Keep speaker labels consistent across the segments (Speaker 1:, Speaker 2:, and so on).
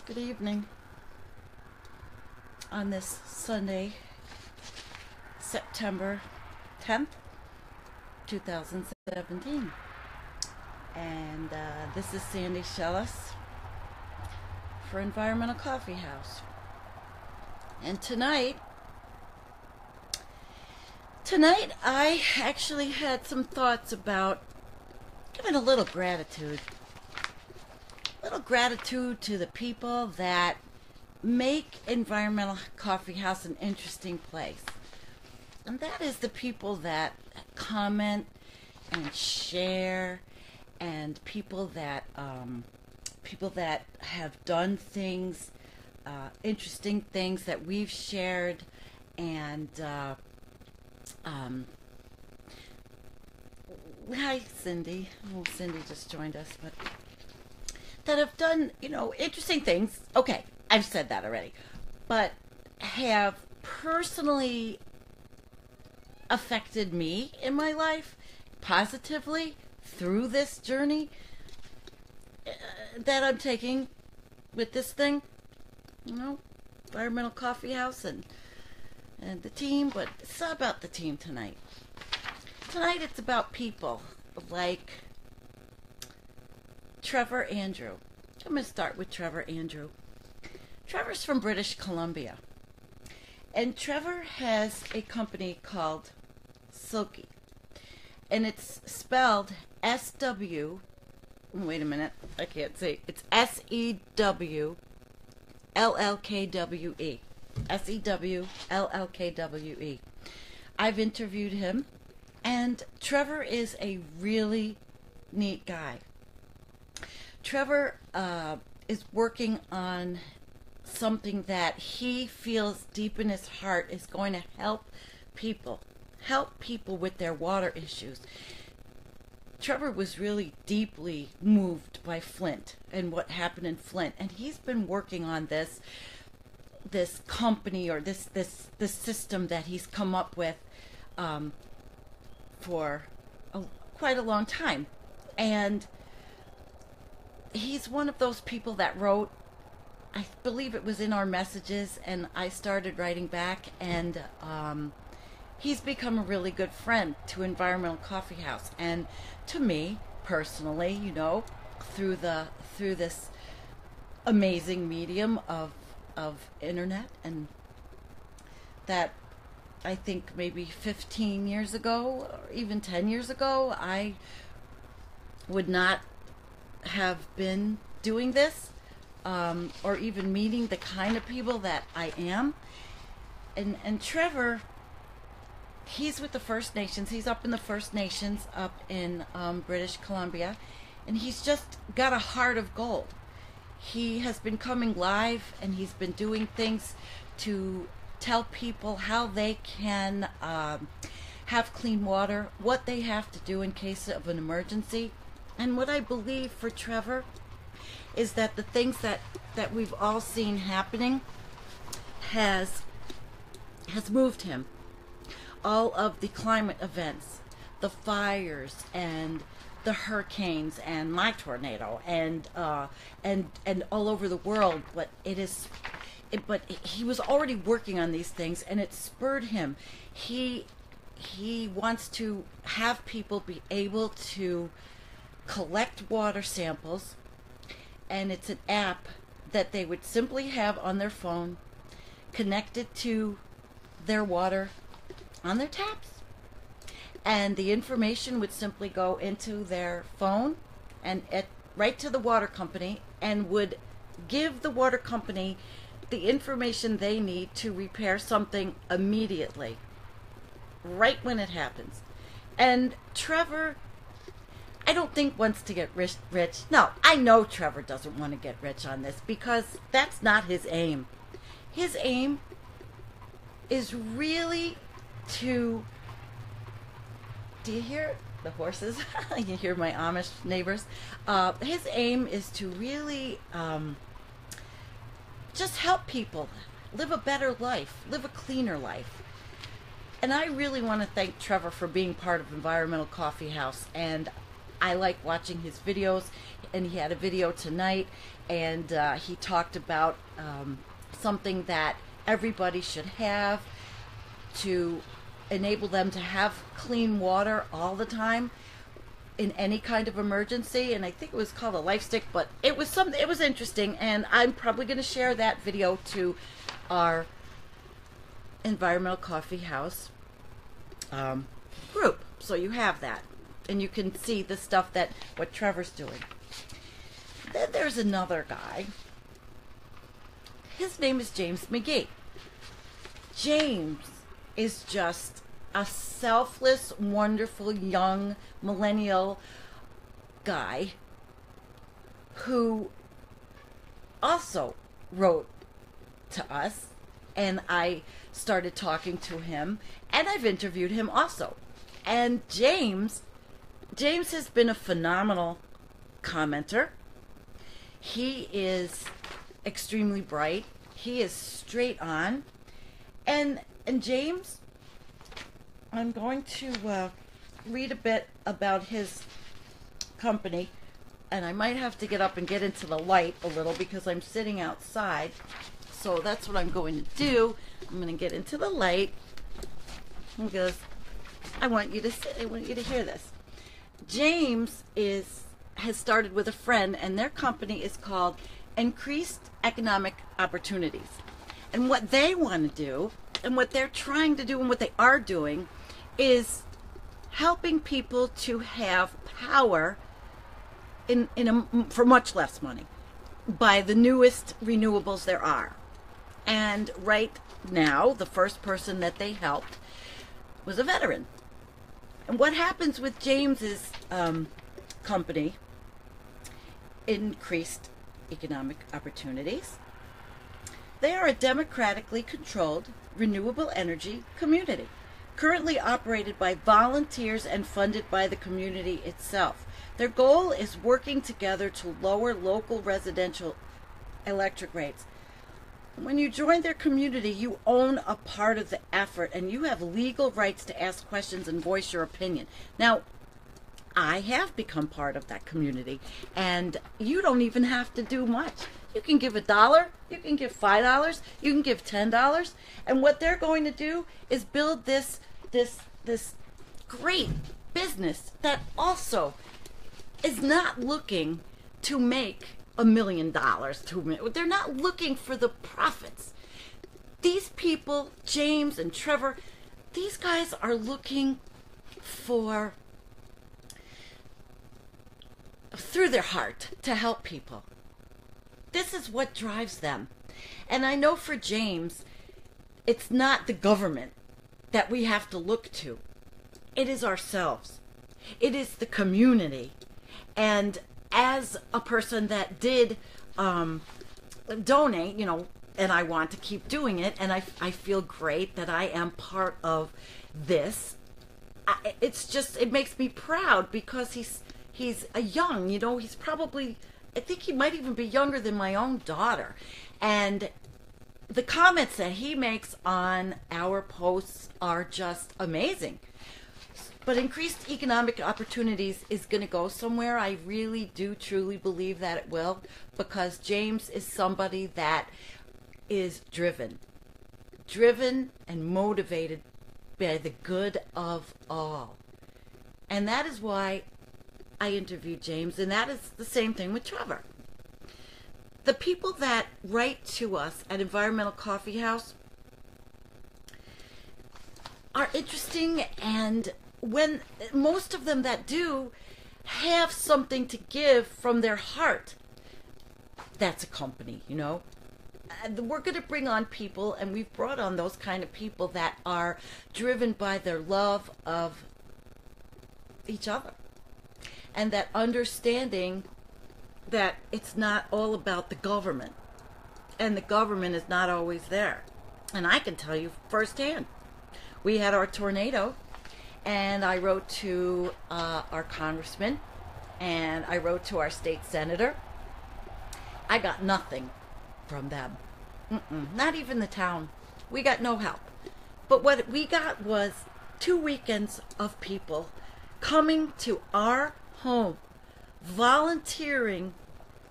Speaker 1: Good evening on this Sunday, September 10th, 2017. And this is Sandy Shellis for Environmental Coffee House. And tonight I actually had some thoughts about giving a little gratitude. Little gratitude to the people that make Environmental Coffee House an interesting place. And that is the people that comment and share, and people that have done things, interesting things that we've shared, and hi Cindy. Oh, Cindy just joined us, but that have done, interesting things. Okay, I've said that already. But have personally affected me in my life positively through this journey that I'm taking with this thing. Environmental Coffee House and the team, but it's not about the team tonight. Tonight it's about people like Trevor Andrew. I'm going to start with Trevor Andrew. Trevor's from British Columbia. And Trevor has a company called Silky. And it's spelled S-W, wait a minute, I can't say, it's S-E-W-L-L-K-W-E. S-E-W-L-L-K-W-E. I've interviewed him, and Trevor is a really neat guy. Trevor is working on something that he feels deep in his heart is going to help people with their water issues. Trevor was really deeply moved by Flint and what happened in Flint, and he's been working on this company, or this system that he's come up with for quite a long time. And he's one of those people that wrote, I believe it was in our messages, and I started writing back, and he's become a really good friend to Environmental Coffee House, and to me personally, through this amazing medium of internet. And that, I think maybe 15 years ago, or even 10 years ago, I would not have been doing this, or even meeting the kind of people that I am. And Trevor, he's with the First Nations. He's up in the First Nations up in British Columbia, and he's just got a heart of gold. He has been coming live, and he's been doing things to tell people how they can have clean water, what they have to do in case of an emergency. And what I believe for Trevor is that the things that we've all seen happening has moved him. All of the climate events, the fires, and the hurricanes, and my tornado, and all over the world. But he was already working on these things, and it spurred him. He wants to have people be able to collect water samples, and it's an app that they would simply have on their phone, connected to their water on their taps, and the information would simply go into their phone and right to the water company, and would give the water company the information they need to repair something immediately, right when it happens. And Trevor, I don't think wants to get rich. No, I know Trevor doesn't want to get rich on this, because that's not his aim. His aim is really to... Do you hear the horses? You hear my Amish neighbors? His aim is to really just help people live a better life, live a cleaner life. And I really want to thank Trevor for being part of Environmental Coffee House. And I like watching his videos, and he had a video tonight, and he talked about something that everybody should have to enable them to have clean water all the time in any kind of emergency. And I think it was called a life stick, but it was something, it was interesting, and I'm probably going to share that video to our Environmental Coffee House group, so you have that and you can see the stuff that what Trevor's doing. Then there's another guy. His name is James McGee. James is just a selfless, wonderful, young, millennial guy who also wrote to us, and I started talking to him, and I've interviewed him also. And James has been a phenomenal commenter. He is extremely bright. He is straight on. And James, I'm going to read a bit about his company, and I might have to get up and get into the light a little because I'm sitting outside. So that's what I'm going to do. I'm going to get into the light because I want you to hear this. James has started with a friend, and their company is called Increased Economic Opportunities. And what they want to do, and what they're trying to do, and what they are doing, is helping people to have power for much less money by the newest renewables there are. And right now, the first person that they helped was a veteran. And what happens with James's company, Increased Economic Opportunities, they are a democratically controlled renewable energy community, currently operated by volunteers and funded by the community itself. Their goal is working together to lower local residential electric rates. When you join their community, you own a part of the effort, and you have legal rights to ask questions and voice your opinion. Now, I have become part of that community, and you don't even have to do much. You can give $1, you can give $5, you can give $10, and what they're going to do is build this great business that also is not looking to make $1 million. They're not looking for the profits. These people, James and Trevor, these guys are looking for, through their heart, to help people. This is what drives them. And I know for James, it's not the government that we have to look to. It is ourselves. It is the community. And as a person that did donate, and I want to keep doing it, and I feel great that I am part of this. It makes me proud because he's a young, he's probably, I think he might even be younger than my own daughter. And the comments that he makes on our posts are just amazing. But Increased Economic Opportunities is going to go somewhere. I really do truly believe that it will, because James is somebody that is driven and motivated by the good of all. And that is why I interviewed James, and that is the same thing with Trevor. The people that write to us at Environmental Coffee House are interesting, and when most of them that do have something to give from their heart, that's a company, We're going to bring on people, and we've brought on those kind of people that are driven by their love of each other, and that understanding that it's not all about the government, and the government is not always there. And I can tell you firsthand, we had our tornado, and I wrote to our congressman, and I wrote to our state senator. I got nothing from them. Not even the town. We got no help. But what we got was 2 weekends of people coming to our home, volunteering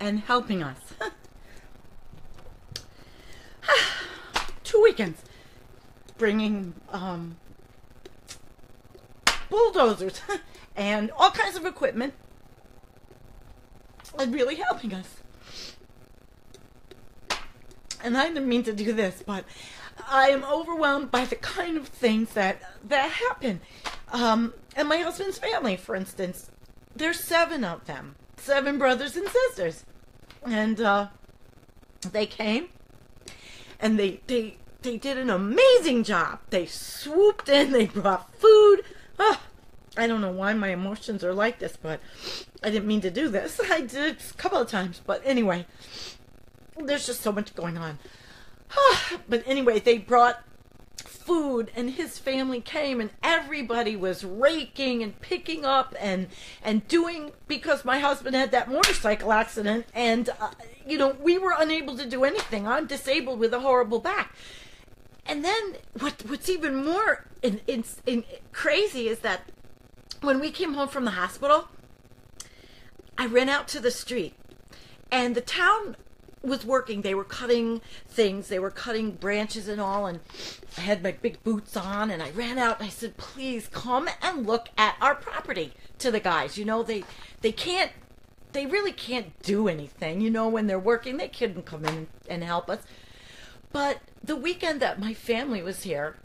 Speaker 1: and helping us. 2 weekends bringing bulldozers and all kinds of equipment and really helping us. And I didn't mean to do this, but I am overwhelmed by the kind of things that happen. And my husband's family, for instance, there's 7 of them, 7 brothers and sisters. And they came and they did an amazing job. They swooped in, they brought food. Oh, I don't know why my emotions are like this, but I didn't mean to do this. I did it a couple of times, but anyway, there's just so much going on. But anyway, they brought food and his family came and everybody was raking and picking up and doing, because my husband had that motorcycle accident and we were unable to do anything. I'm disabled with a horrible back. And then what's even more crazy is that when we came home from the hospital, I ran out to the street and the town was working. They were cutting things. They were cutting branches and all, and I had my big boots on and I ran out and I said, please come and look at our property to the guys. They really can't do anything, when they're working. They couldn't come in and help us. But the weekend that my family was here,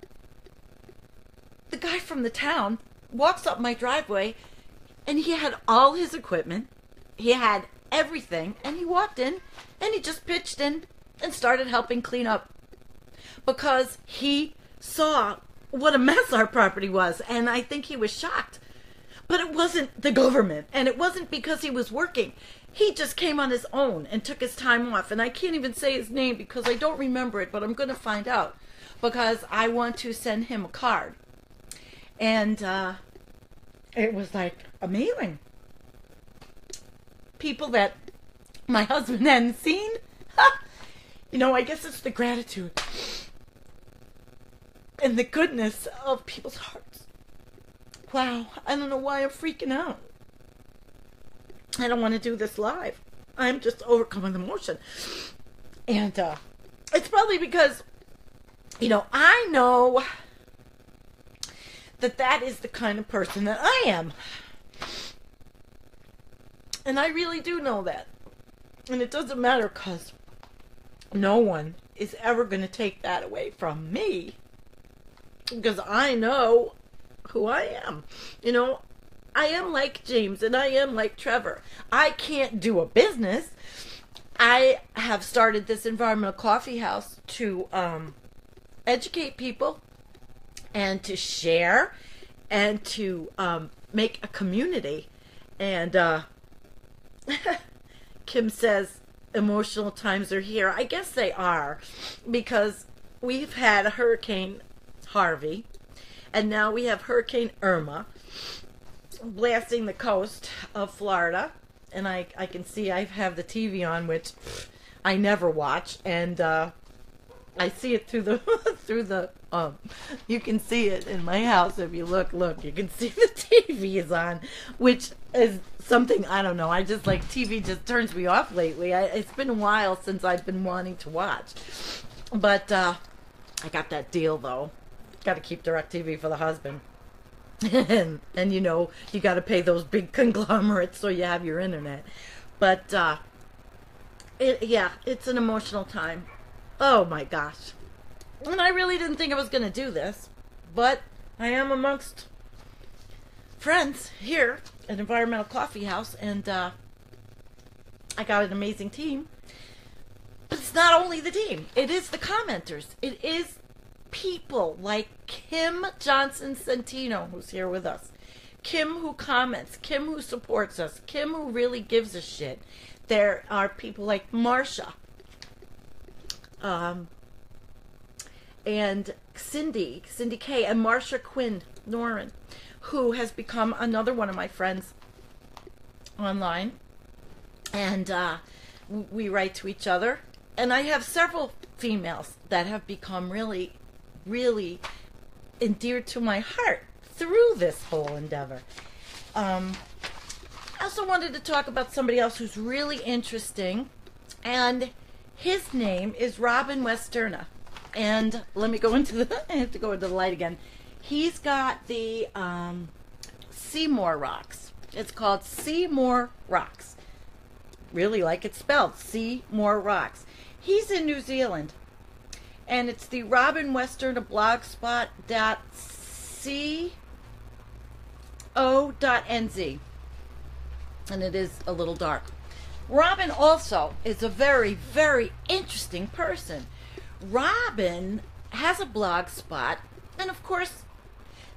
Speaker 1: the guy from the town walks up my driveway and he had all his equipment. He had everything, and he walked in and he just pitched in and started helping clean up because he saw what a mess our property was, and I think he was shocked. But it wasn't the government, and it wasn't because he was working. He just came on his own and took his time off, and I can't even say his name because I don't remember it, but I'm going to find out because I want to send him a card. And it was like amazing. People that my husband hadn't seen. I guess it's the gratitude and the goodness of people's hearts. Wow, I don't know why I'm freaking out. I don't want to do this live. I'm just overcome with emotion. And it's probably because, I know that is the kind of person that I am. And I really do know that. And it doesn't matter because no one is ever going to take that away from me. Because I know who I am. I am like James and I am like Trevor. I can't do a business. I have started this environmental coffee house to educate people and to share and to make a community. And Kim says emotional times are here. I guess they are, because we've had Hurricane Harvey and now we have Hurricane Irma blasting the coast of Florida, and I can see I have the TV on, which I never watch, and I see it through the you can see it in my house if you look you can see the TV is on, which is something, I don't know, I just like TV just turns me off lately. It's been a while since I've been wanting to watch, but I got that deal though. Got to keep DirecTV for the husband. and you got to pay those big conglomerates so you have your internet. But it's an emotional time. Oh my gosh. And I really didn't think I was going to do this, but I am amongst friends here at Environmental Coffee House, and I got an amazing team. But it's not only the team, it is the commenters. It is people like Kim Johnson-Santino, who's here with us. Kim who comments, Kim who supports us, Kim who really gives a shit. There are people like Marsha, and Cindy K, and Marsha Quinn Noren, who has become another one of my friends online. And we write to each other. And I have several females that have become really, really endeared to my heart through this whole endeavor. I I also wanted to talk about somebody else who's really interesting, and his name is Robin Westerna. And let me go into I have to go into the light again. He's got the Seymour Rocks. It's called Seymour Rocks. Really like it's spelled, Seymour Rocks. He's in New Zealand. And it's the Robin Westerna blogspot.co.nz. And it is a little dark. Robin also is a very, very interesting person. Robin has a blog spot, and of course,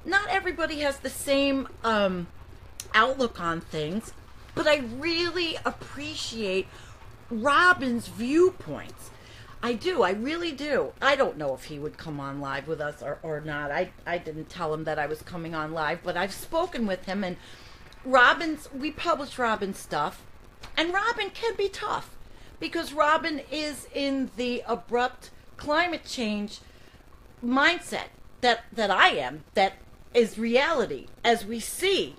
Speaker 1: not everybody has the same outlook on things, but I really appreciate Robin's viewpoints. I do. I really do. I don't know if he would come on live with us or not. I didn't tell him that I was coming on live, but I've spoken with him, and we publish Robin's stuff, and Robin can be tough because Robin is in the abrupt climate change mindset that I am, that is reality as we see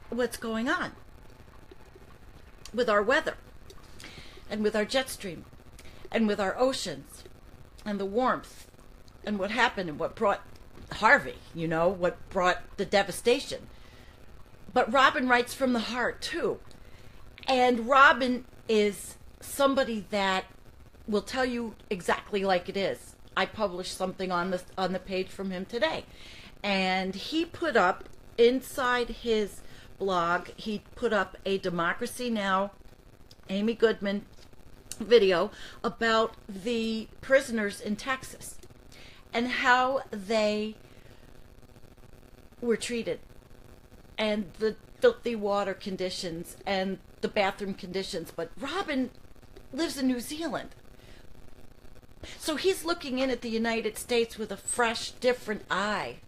Speaker 1: what's going on with our weather and with our jet stream and with our oceans and the warmth and what happened and what brought Harvey, what brought the devastation. But Robin writes from the heart too. And Robin is somebody that will tell you exactly like it is. I published something on the page from him today. And he put up inside his blog, he put up a Democracy Now! Amy Goodman video about the prisoners in Texas and how they were treated and the filthy water conditions and the bathroom conditions. But Robin lives in New Zealand, so he's looking in at the United States with a fresh, different eye.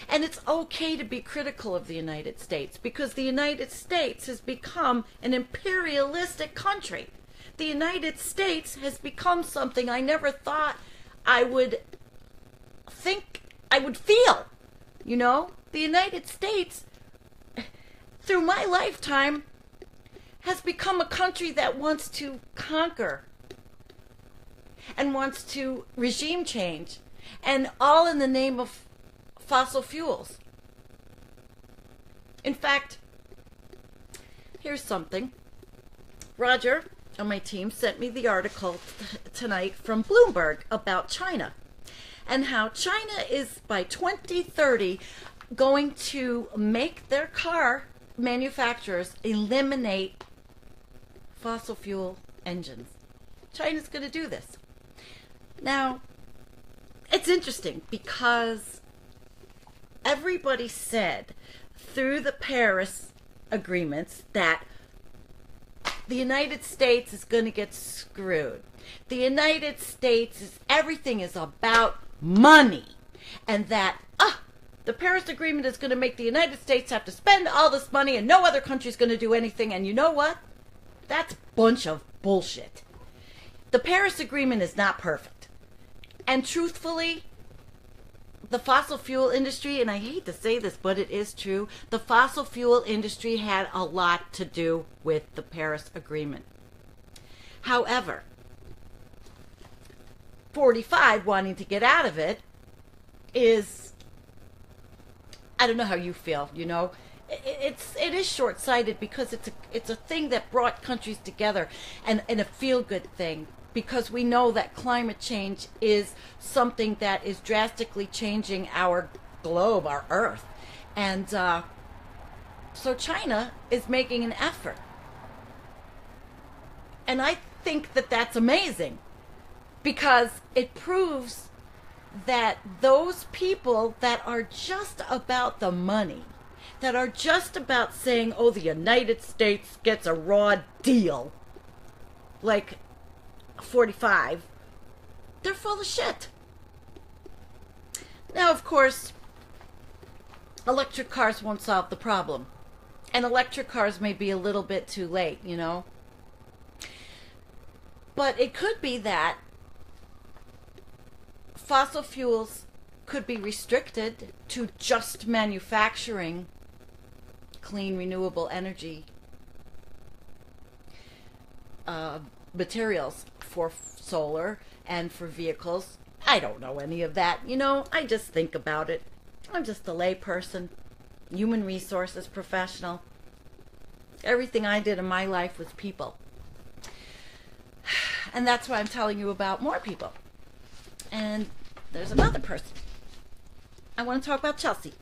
Speaker 1: And it's okay to be critical of the United States because the United States has become an imperialistic country. The United States has become something I never thought I would think I would feel. The United States, through my lifetime, has become a country that wants to conquer and wants to regime change, and all in the name of fossil fuels. In fact, here's something. Roger on my team sent me the article tonight from Bloomberg about China and how China is by 2030 going to make their car manufacturers eliminate fossil fuel engines. China's going to do this. Now, it's interesting because everybody said through the Paris agreements that the United States is going to get screwed. The United States everything is about money, and that the Paris Agreement is going to make the United States have to spend all this money and no other country is going to do anything. And you know what? That's a bunch of bullshit. The Paris Agreement is not perfect. And truthfully, the fossil fuel industry, and I hate to say this, but it is true, the fossil fuel industry had a lot to do with the Paris Agreement. However, 45 wanting to get out of it is, I don't know how you feel, it is short-sighted because it's a thing that brought countries together and a feel-good thing, because we know that climate change is something that is drastically changing our globe, our Earth. And so China is making an effort. And I think that that's amazing because it proves that those people that are just about the money, that are just about saying, the United States gets a raw deal, like 45, they're full of shit. Now, of course, electric cars won't solve the problem. And electric cars may be a little bit too late, But it could be that fossil fuels could be restricted to just manufacturing clean, renewable energy materials for solar and for vehicles. I don't know any of that. I just think about it. I'm just a lay person, human resources professional. Everything I did in my life was people. And that's why I'm telling you about more people. And there's another person. I want to talk about Chelsea.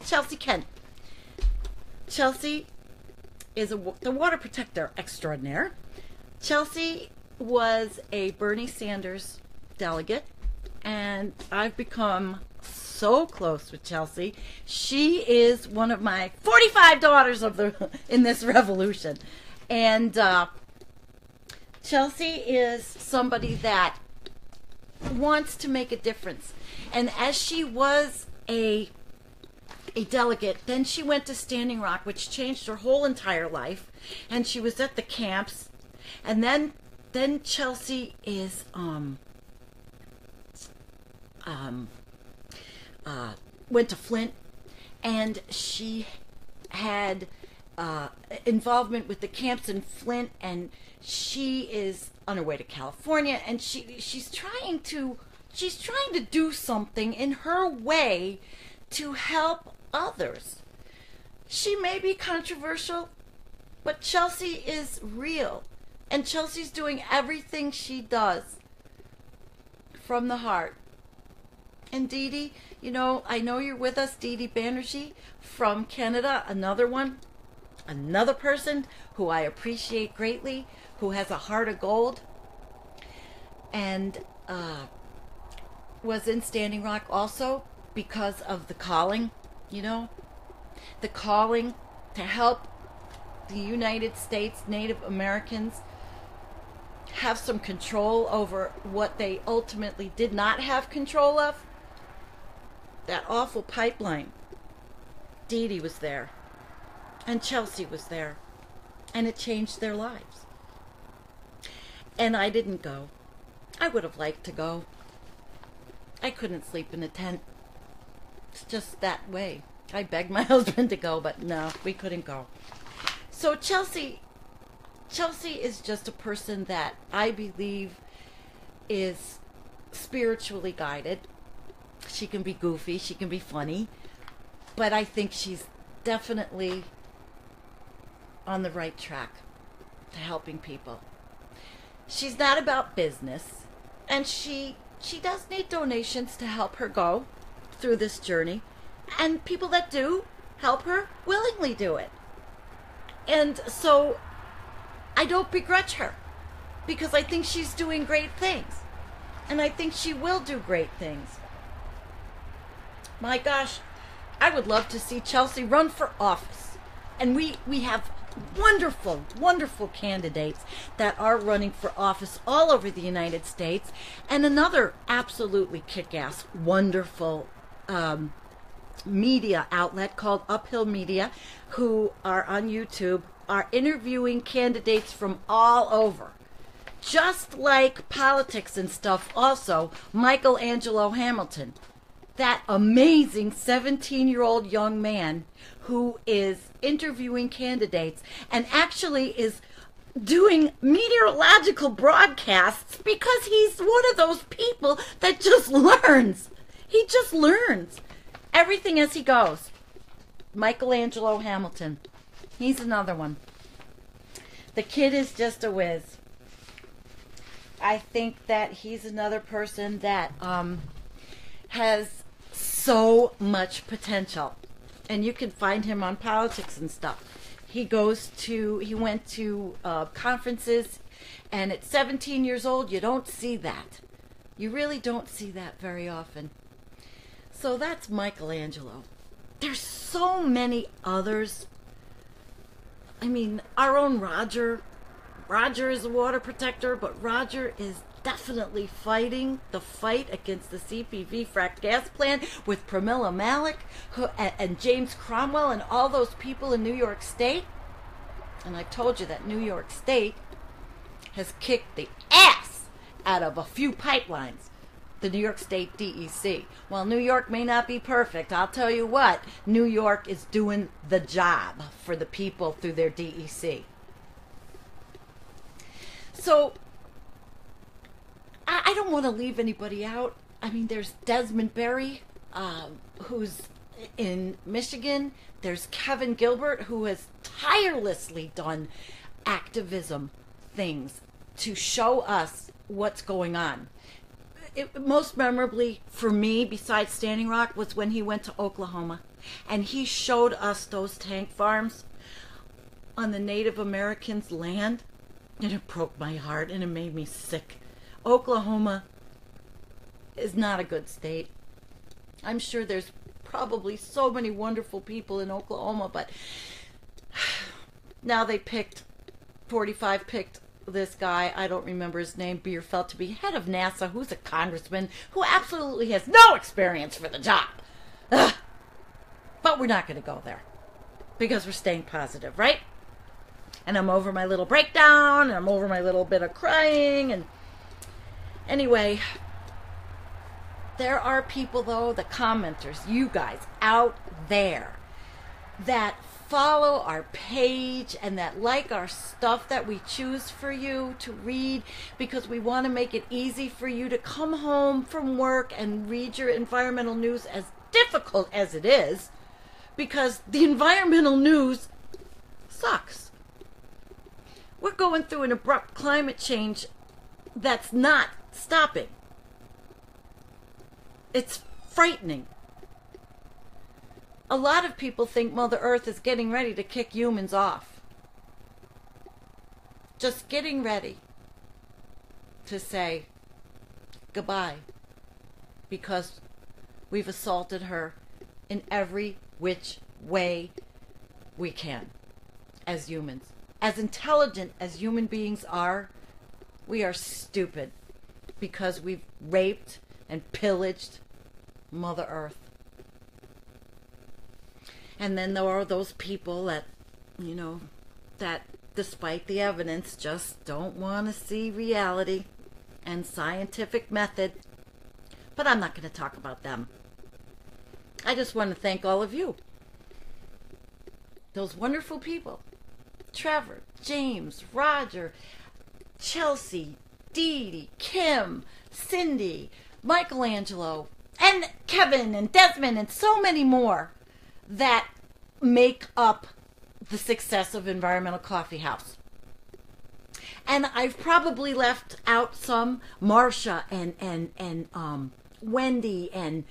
Speaker 1: Chelsea Kent. Chelsea is the water protector extraordinaire. Chelsea was a Bernie Sanders delegate, and I've become so close with Chelsea. She is one of my 45 daughters in this revolution. And Chelsea is somebody that wants to make a difference. And as she was a delegate, then she went to Standing Rock, which changed her whole entire life. And she was at the camps. And then Chelsea is went to Flint, and she had involvement with the camps in Flint, and she is on her way to California, and she's trying to do something in her way to help others. She may be controversial, but Chelsea is real. And Chelsea's doing everything she does from the heart. And Dee Dee, I know you're with us, Dee Dee Banerjee from Canada, another person who I appreciate greatly, who has a heart of gold, and was in Standing Rock also because of the calling, the calling to help the United States Native Americans have some control over what they ultimately did not have control of. That awful pipeline. Dee Dee was there, and Chelsea was there, and it changed their lives. And I didn't go. I would have liked to go. I couldn't sleep in a tent. It's just that way. I begged my husband to go, but no, we couldn't go. So Chelsea is just a person that I believe is spiritually guided. She can be goofy, she can be funny, but I think she's definitely on the right track to helping people. She's not about business, and she does need donations to help her go through this journey, and people that do help her willingly do it. And so I don't begrudge her, because I think she's doing great things, and I think she will do great things. My gosh, I would love to see Chelsea run for office. And we have wonderful, wonderful candidates that are running for office all over the United States. And another absolutely kick-ass, wonderful media outlet called Uphill Media, who are on YouTube, are interviewing candidates from all over. Just like politics and stuff also, Michelangelo Hamilton, that amazing 17-year-old young man who is interviewing candidates and actually is doing meteorological broadcasts because he's one of those people that just learns. He just learns everything as he goes. Michelangelo Hamilton. He's another one. The kid is just a whiz. I think that he's another person that has so much potential, and you can find him on politics and stuff. He went to conferences, and at 17 years old, you don't see that. You really don't see that very often. So that's Michelangelo. There's so many others. I mean, our own Roger. Roger is a water protector, but Roger is definitely fighting the fight against the CPV fracked gas plant with Pramila Malik and James Cromwell and all those people in New York State. And I told you that New York State has kicked the ass out of a few pipelines. the New York State DEC. While New York may not be perfect, I'll tell you what, New York is doing the job for the people through their DEC. So, I don't want to leave anybody out. I mean, there's Desmond Barry, who's in Michigan. There's Kevin Gilbert, who has tirelessly done activism things to show us what's going on. Most memorably for me, besides Standing Rock, was when he went to Oklahoma and he showed us those tank farms on the Native Americans' land, and it broke my heart and it made me sick. Oklahoma is not a good state. I'm sure there's probably so many wonderful people in Oklahoma, but now 45 picked this guy, I don't remember his name, Bierfeld, to be head of NASA, who's a congressman who absolutely has no experience for the job. Ugh. But we're not going to go there because we're staying positive, right? And I'm over my little breakdown, and I'm over my little bit of crying, and anyway, there are people, though, the commenters, you guys out there, that follow our page and that like our stuff that we choose for you to read, because we want to make it easy for you to come home from work and read your environmental news, as difficult as it is, because the environmental news sucks. We're going through an abrupt climate change that's not stopping. It's frightening. A lot of people think Mother Earth is getting ready to kick humans off. Just getting ready to say goodbye, because we've assaulted her in every which way we can as humans. As intelligent as human beings are, we are stupid because we've raped and pillaged Mother Earth. And then there are those people that, that despite the evidence just don't want to see reality and scientific method. But I'm not going to talk about them. I just want to thank all of you. Those wonderful people. Trevor, James, Roger, Chelsea, Dee Dee, Kim, Cindy, Michelangelo, and Kevin and Desmond and so many more that make up the success of Environmental Coffee House. And I've probably left out some, Marsha and Wendy and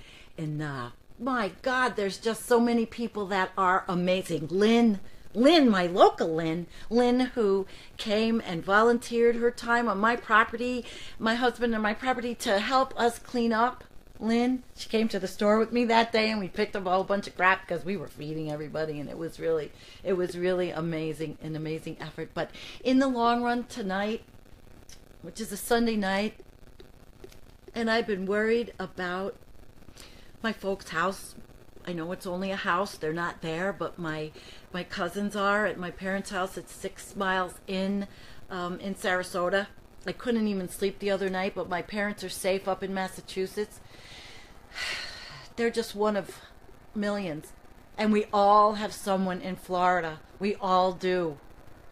Speaker 1: my God, there's just so many people that are amazing. Lynn, my local Lynn, who came and volunteered her time on my property, my husband and my property, to help us clean up. Lynn, she came to the store with me that day, and we picked up a whole bunch of crap because we were feeding everybody, and it was really amazing, an amazing effort. But in the long run tonight, which is a Sunday night, and I've been worried about my folks' house. I know it's only a house; they're not there, but my cousins are at my parents' house. It's 6 miles in Sarasota. I couldn't even sleep the other night, but my parents are safe up in Massachusetts. They're just one of millions. And we all have someone in Florida. We all do.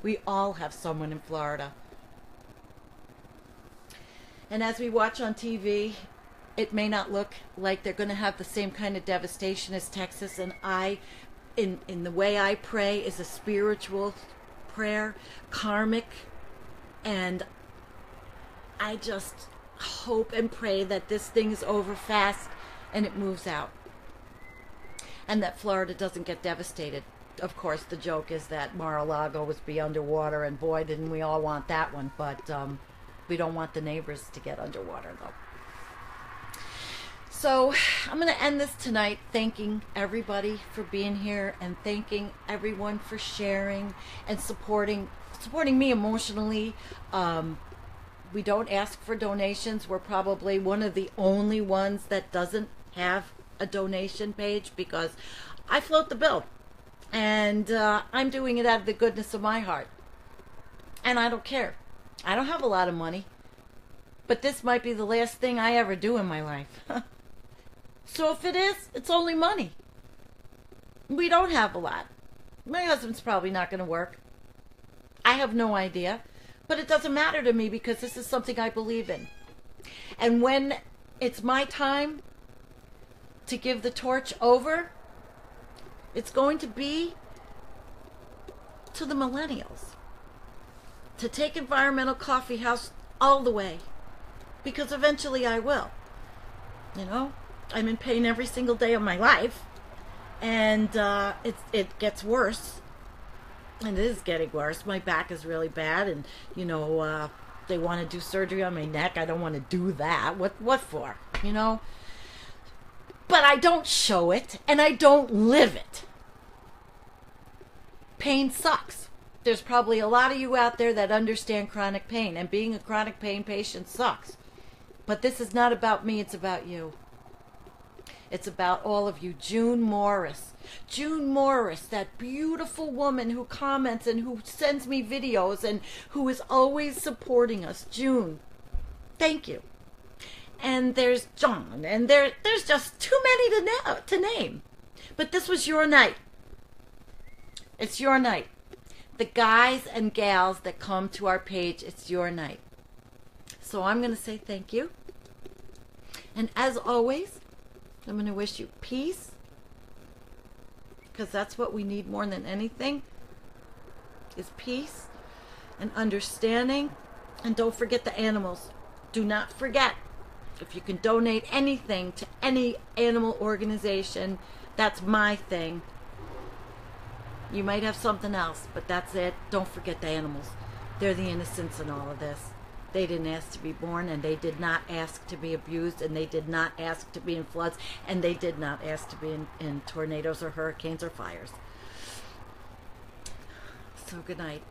Speaker 1: We all have someone in Florida. And as we watch on TV, it may not look like they're going to have the same kind of devastation as Texas. And in the way I pray, is a spiritual prayer, karmic, and I just hope and pray that this thing is over fast and it moves out, and that Florida doesn't get devastated. Of course, the joke is that Mar-a-Lago was be underwater, and boy, didn't we all want that one, but we don't want the neighbors to get underwater, though. So I'm going to end this tonight thanking everybody for being here, and thanking everyone for sharing and supporting me emotionally. We don't ask for donations. We're probably one of the only ones that doesn't have a donation page, because I float the bill, and I'm doing it out of the goodness of my heart, and I don't care. I don't have a lot of money. But this might be the last thing I ever do in my life. So if it is, it's only money. We don't have a lot. My husband's probably not going to work. I have no idea. But it doesn't matter to me because this is something I believe in. And when it's my time to give the torch over, it's going to be to the millennials. To take Environmental Coffee House all the way. Because eventually I will. You know, I'm in pain every single day of my life. And it gets worse. And it is getting worse. My back is really bad. And, you know, they want to do surgery on my neck. I don't want to do that. What for? You know? But I don't show it. And I don't live it. Pain sucks. There's probably a lot of you out there that understand chronic pain. And being a chronic pain patient sucks. But this is not about me. It's about you. It's about all of you. June Morris. June Morris, that beautiful woman who comments and who sends me videos and who is always supporting us. June, thank you. And there's John, and there's just too many to name. But this was your night. It's your night. The guys and gals that come to our page, it's your night. So I'm going to say thank you. And as always, I'm going to wish you peace, because that's what we need more than anything, is peace and understanding. And don't forget the animals. Do not forget, if you can donate anything to any animal organization, that's my thing. You might have something else, but that's it. Don't forget the animals. They're the innocents in all of this. They didn't ask to be born, and they did not ask to be abused, and they did not ask to be in floods, and they did not ask to be in tornadoes or hurricanes or fires. So good night.